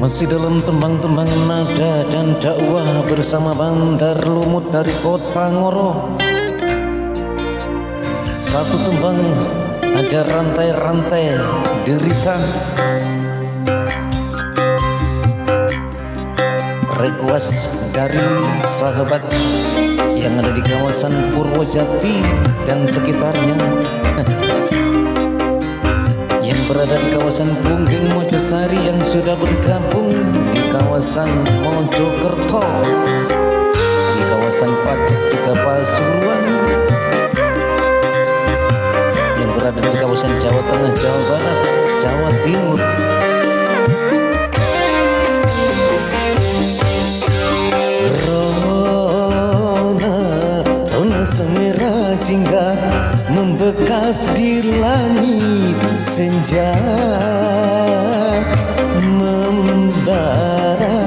Masih dalam tembang-tembang nada dan dakwah bersama Bandar Lumut dari Kota Ngoro. Satu tembang ada rantai-rantai derita. Request dari sahabat yang ada di kawasan Purwojati dan sekitarnya, yang berada di kawasan Pungging Mojosari, yang sudah bergabung di kawasan Mojokerto, di kawasan Pacifica Pasuruan, yang berada di kawasan Jawa Tengah, Jawa Barat, Jawa Timur. Rona semerah jingga membekas di langit senja membara.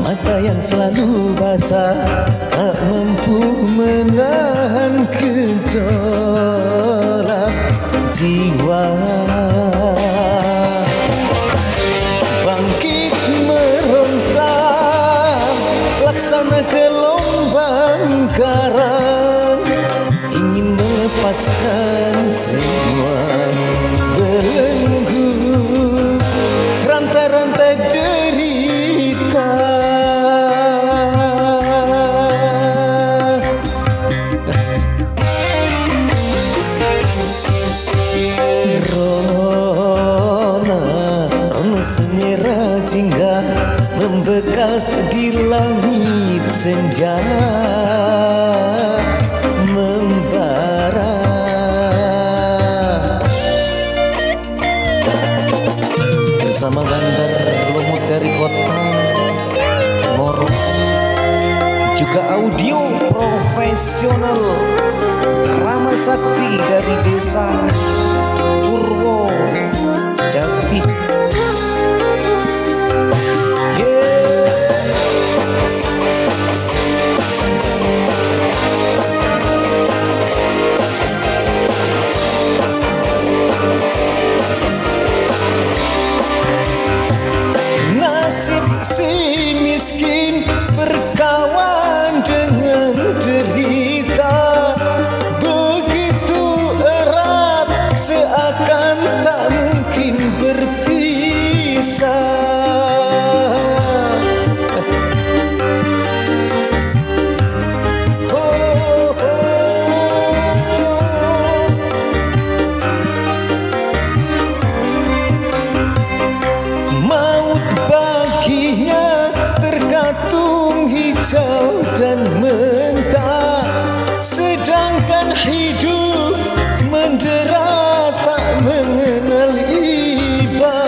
Mata yang selalu basah tak mampu menahan gejolak jiwa. Bangkit meronta laksana gelombang karang, ingin melepaskan semua belenggu rantai-rantai derita. Rona semerah jingga membekas di langit senja membara. Bersama Bandar Lumut dari Kota Ngoro, juga audio profesional Krama Sakti dari Desa Purwojati. Nasib si miskin berkawan dengan derita, begitu erat seakan tak mungkin berpisah. Hijau dan mentah, sedangkan hidup mendera tak mengenal iba.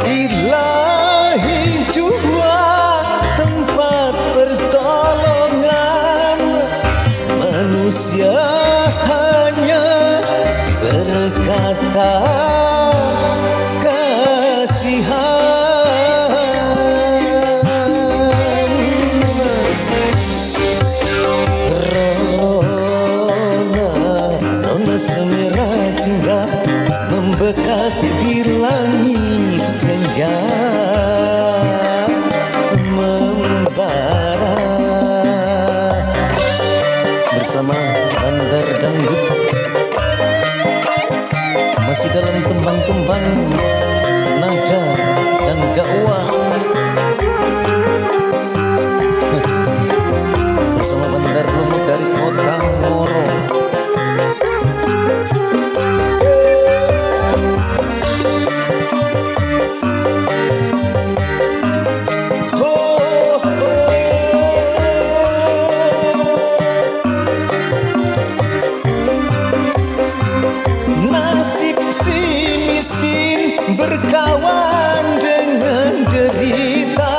Ilahi jua tempat pertolongan, manusia hanya berkata kasihan. Semerah jingga membekas di langit senja membara. Bersama Bandar Dangdut masih dalam tembang-tembang nada dan dakwah bersama Bandar Lumut dari Kota Ngoro. Nasib si miskin berkawan dengan derita,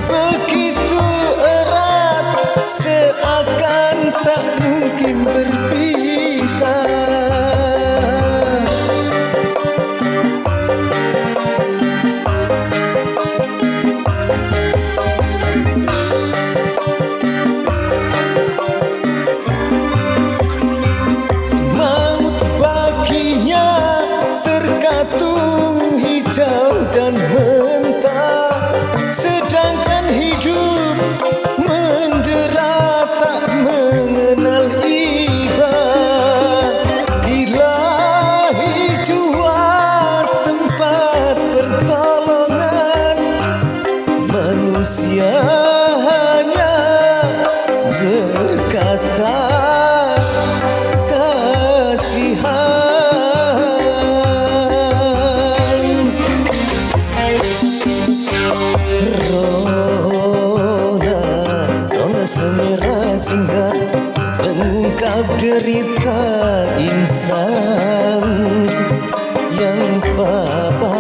begitu erat seakan tak mungkin berpisah. semera singgah mengungkap derita insan yang papa.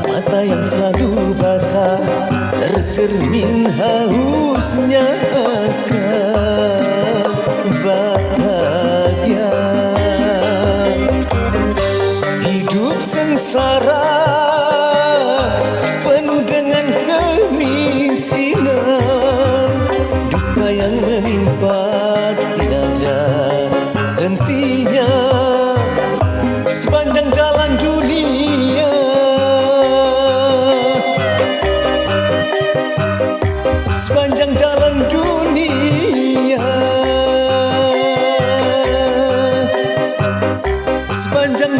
Mata yang selalu basah tercermin hausnya akan bahagia. Hidup sengsara penuh dengan kemiskinan, duka yang menimpa tiada hentinya sepanjang jalan dunia. Sepanjang jalan dunia, sepanjang